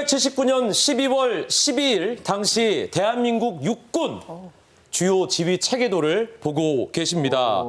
1979년 12월 12일 당시 대한민국 육군 주요 지휘 체계도를 보고 계십니다.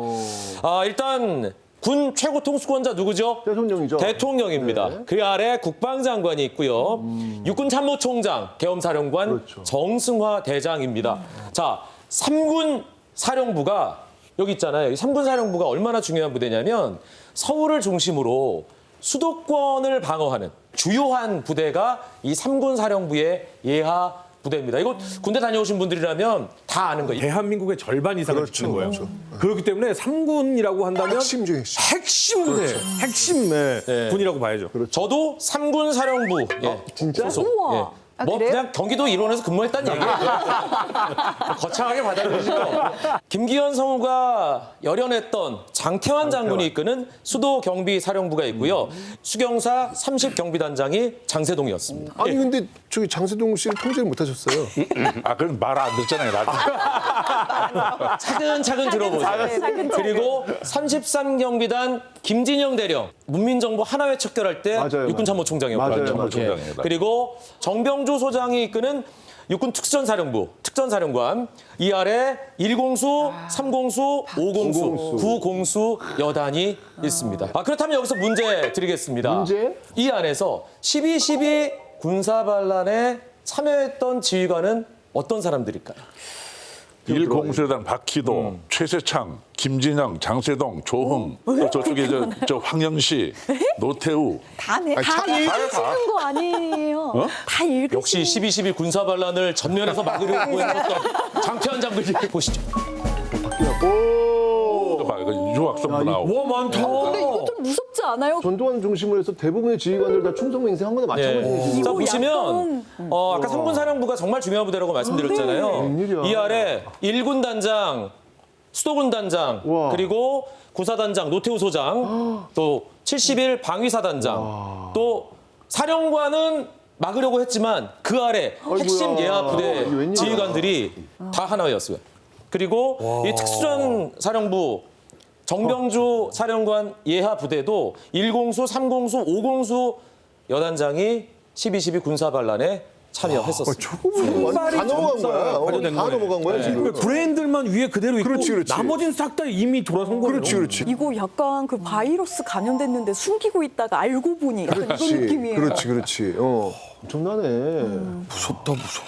일단 군 최고 통수권자 누구죠? 대통령이죠. 대통령입니다. 네. 그 아래 국방장관이 있고요. 육군 참모총장, 계엄사령관 그렇죠. 정승화 대장입니다. 자, 3군 사령부가 여기 있잖아요. 3군 사령부가 얼마나 중요한 부대냐면 서울을 중심으로 수도권을 방어하는 주요한 부대가 이 3군 사령부의 예하 부대입니다. 이거 군대 다녀오신 분들이라면 다 아는 거예요. 대한민국의 절반 이상을 그렇죠. 지키는 거예요. 그렇기 때문에 3군이라고 한다면 핵심 중에 핵심. 핵심 부대, 핵심 네. 군이라고 봐야죠. 저도 3군 사령부 진짜? 소속. 우와. 아, 뭐 그래요? 그냥 경기도 일원에서 근무했다는 얘기예요. 거창하게 받아들이시고 김기현 성우가 열연했던 장태환 장군이 이끄는 수도 경비 사령부가 있고요. 수경사 30 경비단장이 장세동이었습니다. 아니 근데 저기 장세동 씨를 통제를 못 하셨어요. 그건 말 안 듣잖아요, 나도. 차근차근 들어보세요. 차근차근. 그리고 33 경비단 김진영 대령 문민정부 하나회 척결할 때 맞아요, 육군 참모총장이었거든요. 맞아요, 맞아요. 참모총장입니다. 그리고 정병주 소장이 이끄는 육군 특전사령부, 특전사령관 이 아래 1공수, 3공수, 5공수, 9공수 여단이 있습니다. 그렇다면 여기서 문제 드리겠습니다. 문제? 이 안에서 12.12 군사반란에 참여했던 지휘관은 어떤 사람들일까요? 일공수여단 박희도, 최세창, 김진영, 장세동, 조흥, 또 저쪽에 저 황영시, 노태우. 다네. 다 다요, 읽으시는 거 아니에요? 다 읽으시는 역시 12.12 군사반란을 전면에서 막으려고 했었던 장태환 장군 얘기 보시죠. 유학생도 나오고. 와, 많다. 근데 이거 좀 무섭지 않아요? 전두환 중심으로 해서 대부분의 지휘관들 다 충성 맹세한 거나 마찬가지예요. 자, 이거 보시면 아까 3군 사령부가 정말 중요한 부대라고 말씀드렸잖아요. 웬일이야. 이 아래 1군 단장, 수도군 단장, 우와. 그리고 구사단장 노태우 소장, 또 71 방위사 단장, 또 사령관은 막으려고 했지만 그 아래 핵심 아이고야. 예하 이게 부대 웬일이야. 지휘관들이 다 하나였어요. 그리고 이 특수전 사령부 정병주 사령관 예하 부대도 1공수, 3공수, 5공수 여단장이 12.12 군사반란에 참여했었습니다. 저거 다 넘어간 거야. 관련된 다 거예요. 넘어간 거야 지금. 그러니까 브레인들만 위에 그대로 있고 그렇지, 그렇지. 나머지는 싹 다 이미 돌아선 거예요. 그렇지, 그렇지. 이거 약간 그 바이러스 감염됐는데 숨기고 있다가 알고 보니 약간 이런 느낌이에요. 그렇지. 엄청나네. 무섭다, 무서워.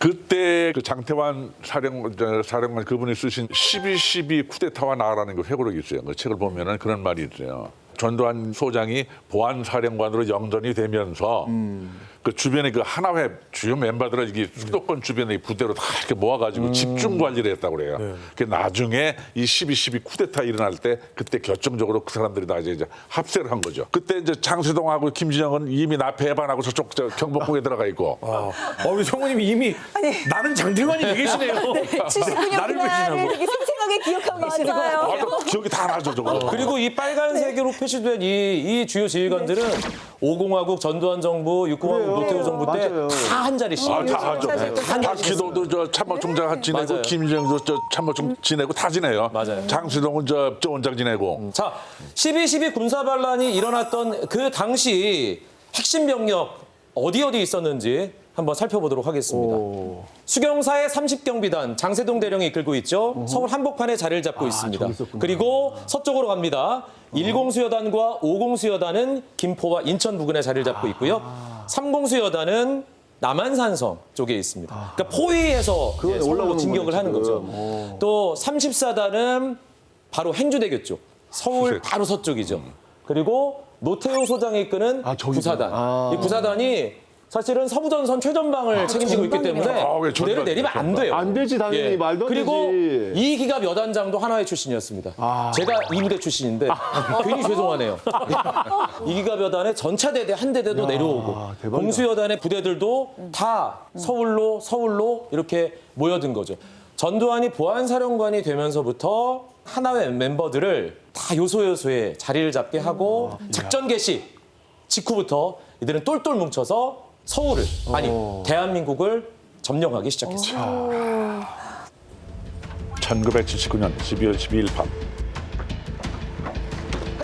그때 그 장태환 사령관 그분이 쓰신 12.12 쿠데타와 나라는 그 회고록이 있어요. 그 책을 보면은 그런 말이 있어요. 전두환 소장이 보안사령관으로 영전이 되면서 그 주변에 그 하나회 주요 멤버들을 이게 수도권 주변에 부대로 다 이렇게 모아가지고 집중 관리를 했다고 그래요. 그 나중에 이 12.12 쿠데타 일어날 때 그때 결정적으로 그 사람들이 다 이제 합세를 한 거죠. 그때 이제 장세동하고 김진영은 이미 나 배반하고 저쪽 경복궁에 들어가 있고. 우리 성우님이 이미 나는 장태환이 되계시네요. 79년 나를 그날을 배신하고. 되게 생생하게 기억하고 계시는 거예요. 기억이 다 나죠, 저거. 그리고 이 빨간색으로 표시된 이 주요 지휘관들은 5공화국 전두환 정부, 6공화국 그래요. 노태우 정부 때 맞아요. 다 한 자리씩. 다 하죠. 네, 박희도도 저 참모총장 지내고 맞아요. 김정도 저 참모총 지내고 다 지내요. 맞아요. 장수동은 저 원장 지내고. 자, 12.12 군사반란이 일어났던 그 당시 핵심 병력 어디 있었는지 한번 살펴보도록 하겠습니다. 수경사의 30경비단 장세동 대령이 이끌고 있죠. 서울 한복판에 자리를 잡고 있습니다. 저기 있었구나. 그리고 서쪽으로 갑니다. 1공수여단과 5공수여단은 김포와 인천 부근에 자리를 잡고 있고요. 3공수여단은 남한산성 쪽에 있습니다. 그러니까 포위해서 그러네, 서울로 올라오는 진격을 거네, 하는 지금. 거죠. 또 34단은 바로 행주대교 쪽, 서울 수색. 바로 서쪽이죠. 그리고 노태우 소장이 이끄는 저기구나. 구사단. 이 구사단이 사실은 서부전선 최전방을 책임지고 있기 때문에 왜 부대를 전방, 내리면 안 돼요. 안 되지, 당연히. 말도 안 그리고 되지. 이기갑 여단장도 하나회 출신이었습니다. 제가 이무대 출신인데 괜히 죄송하네요. 이기갑 여단의 전차대대 한 대대도 내려오고 대박이다. 공수여단의 부대들도 다 서울로 이렇게 모여든 거죠. 전두환이 보안사령관이 되면서부터 하나회 멤버들을 다 요소요소에 자리를 잡게 하고 작전 개시 직후부터 이들은 똘똘 뭉쳐서 서울을 아니 대한민국을 점령하기 시작했어요. 1979년 12월 12일 밤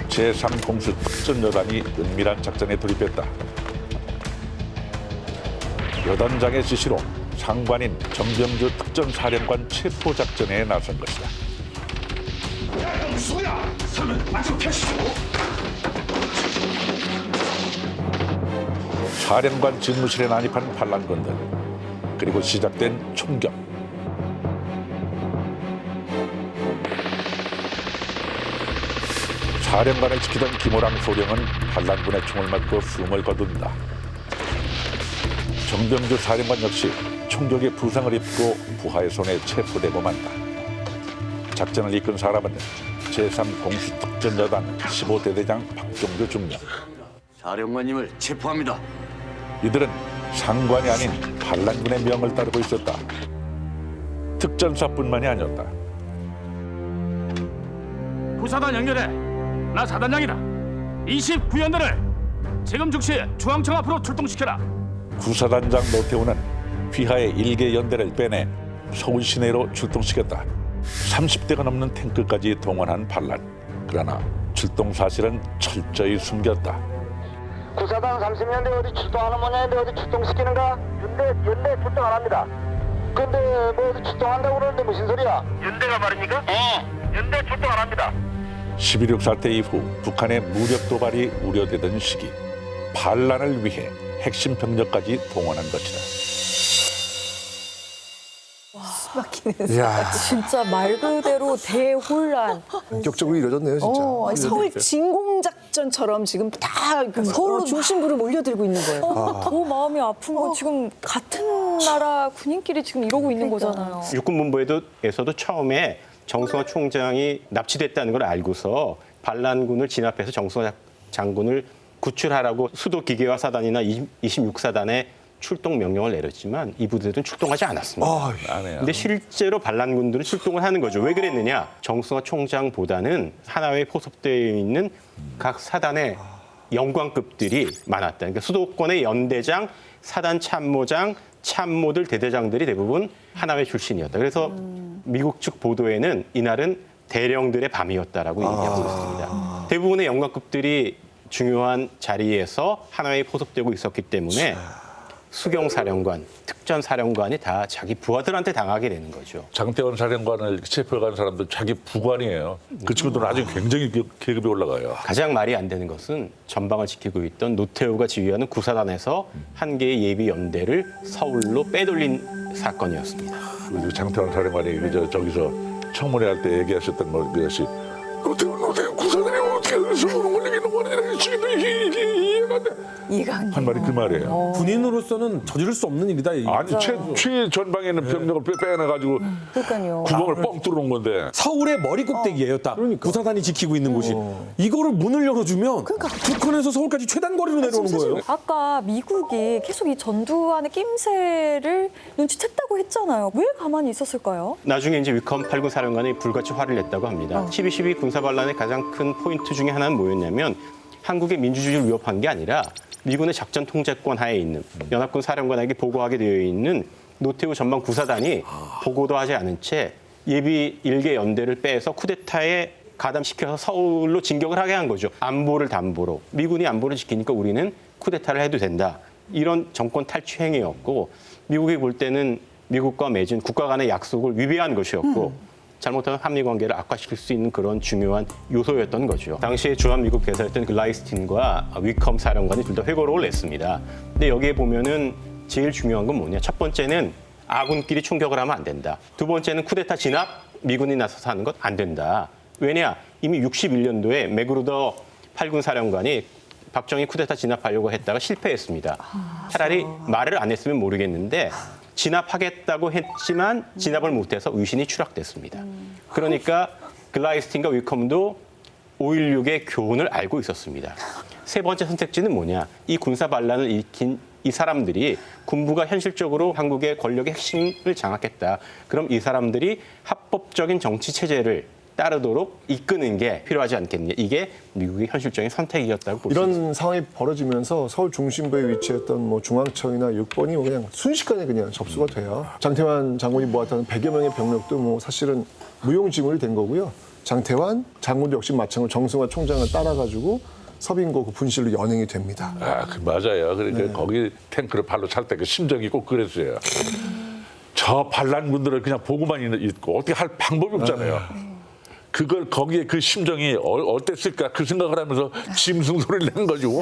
제3공수 특전여단이 은밀한 작전에 돌입했다. 여단장의 지시로 상관인 정병주 특전사령관 체포작전에 나선 것이다. 사령관 집무실에 난입한 반란군들, 그리고 시작된 총격. 사령관을 지키던 김호랑 소령은 반란군의 총을 맞고 숨을 거둔다. 정병주 사령관 역시 총격에 부상을 입고 부하의 손에 체포되고 만다. 작전을 이끈 사람은 제3공수특전여단 15대 대장 박종주 중령. 사령관님을 체포합니다. 이들은 상관이 아닌 반란군의 명을 따르고 있었다. 특전사뿐만이 아니었다. 부사단 연결해. 나 사단장이다. 29연대를 지금 즉시 중앙청 앞으로 출동시켜라. 구사단장 노태우는 휘하의 일개 연대를 빼내 서울 시내로 출동시켰다. 30대가 넘는 탱크까지 동원한 반란. 그러나 출동 사실은 철저히 숨겼다. 구사단 30년대 어디 출동하는 모양인데 어디 출동시키는가? 연대 출동 안 합니다. 근데 뭐 어디 출동한다고 그러는데 무슨 소리야? 연대가 말입니까? 연대 출동 안 합니다. 11.6 사태 이후 북한의 무력 도발이 우려되던 시기, 반란을 위해 핵심 병력까지 동원한 것이다. 진짜 말 그대로 대혼란. 본격적으로 이루어졌네요, 진짜. 서울 진공작전처럼 지금 다 서울로 중심부를 몰려들고 있는 거예요. 더 마음이 아픈 건 지금 같은 나라 군인끼리 지금 이러고 있는 거잖아요. 육군본부에서도 처음에 정승화 총장이 납치됐다는 걸 알고서 반란군을 진압해서 정승화 장군을 구출하라고 수도 기계화 사단이나 26사단에 출동 명령을 내렸지만 이 부대들은 출동하지 않았습니다. 그런데 실제로 반란군들은 출동을 하는 거죠. 왜 그랬느냐? 정승화 총장보다는 하나회에 포섭되어 있는 각 사단의 영광급들이 많았다. 그러니까 수도권의 연대장, 사단 참모장, 참모들 대대장들이 대부분 하나회 출신이었다. 그래서 미국 측 보도에는 이날은 대령들의 밤이었다라고 얘기하고 있습니다. 대부분의 영광급들이 중요한 자리에서 하나회에 포섭되고 있었기 때문에 수경사령관, 특전사령관이 다 자기 부하들한테 당하게 되는 거죠. 장태원 사령관을 체포해간 사람들 자기 부관이에요. 그 친구들은 아주 굉장히 계급이 올라가요. 가장 말이 안 되는 것은 전방을 지키고 있던 노태우가 지휘하는 구사단에서 한 개의 예비 연대를 서울로 빼돌린 사건이었습니다. 그 장태원 사령관이 저기서 청문회 할 때 얘기하셨던 그것이 노태우 구사단이 어떻게 서울을 올리기는 원하는 지금도 이해가 안 돼. 한 말이 그 말이에요. 군인으로서는 저지를 수 없는 일이다. 아니 최전방에 있는 병력을 빼내가지고 그러니까요. 구멍을 뻥 뚫어놓은 건데. 서울의 머리 꼭대기예요, 딱. 구사단이 지키고 있는 곳이. 이거를 문을 열어주면 북한에서 서울까지 최단 거리로 내려오는 거예요. 아까 미국이 계속 이 전두환의 낌새를 눈치챘다고 했잖아요. 왜 가만히 있었을까요? 나중에 이제 위컴 8군 사령관이 불같이 화를 냈다고 합니다. 12.12 군사반란의 가장 큰 포인트 중에 하나는 뭐였냐면 한국의 민주주의를 위협한 게 아니라 미군의 작전 통제권 하에 있는 연합군 사령관에게 보고하게 되어 있는 노태우 전방 구사단이 보고도 하지 않은 채 예비 일개 연대를 빼서 쿠데타에 가담시켜서 서울로 진격을 하게 한 거죠. 안보를 담보로. 미군이 안보를 지키니까 우리는 쿠데타를 해도 된다. 이런 정권 탈취 행위였고 미국이 볼 때는 미국과 맺은 국가 간의 약속을 위배한 것이었고 잘못하면 한미 관계를 악화시킬 수 있는 그런 중요한 요소였던 거죠. 당시에 주한미국 대사였던 글라이스틴과 위컴 사령관이 둘 다 회고록을 냈습니다. 근데 여기에 보면은 제일 중요한 건 뭐냐? 첫 번째는 아군끼리 총격을 하면 안 된다. 두 번째는 쿠데타 진압, 미군이 나서서 하는 것 안 된다. 왜냐? 이미 61년도에 맥그루더 8군 사령관이 박정희 쿠데타 진압하려고 했다가 실패했습니다. 차라리 말을 안 했으면 모르겠는데 진압하겠다고 했지만 진압을 못해서 의신이 추락됐습니다. 그러니까 글라이스틴과 위컴도 5.16의 교훈을 알고 있었습니다. 세 번째 선택지는 뭐냐? 이 군사 반란을 일으킨 이 사람들이 군부가 현실적으로 한국의 권력의 핵심을 장악했다. 그럼 이 사람들이 합법적인 정치 체제를 따르도록 이끄는 게 필요하지 않겠느냐. 이게 미국의 현실적인 선택이었다고 볼 수 있습니다. 이런 상황이 벌어지면서 서울 중심부에 위치했던 뭐 중앙청이나 육본이 그냥 순식간에 그냥 접수가 돼요. 장태환 장군이 모았던 100여 명의 병력도 뭐 사실은 무용지물이 된 거고요. 장태환 장군도 역시 마찬가지로 정승화 총장을 따라가지고 서빙고 그 분실로 연행이 됩니다. 아, 맞아요. 그러니까 거기 탱크를 발로 찰 때 그 심정이 꼭 그랬어요. 저 반란군들을 그냥 보고만 있고 어떻게 할 방법이 없잖아요. 그걸 거기에 그 심정이 어땠을까 그 생각을 하면서 짐승 소리를 낸 거지.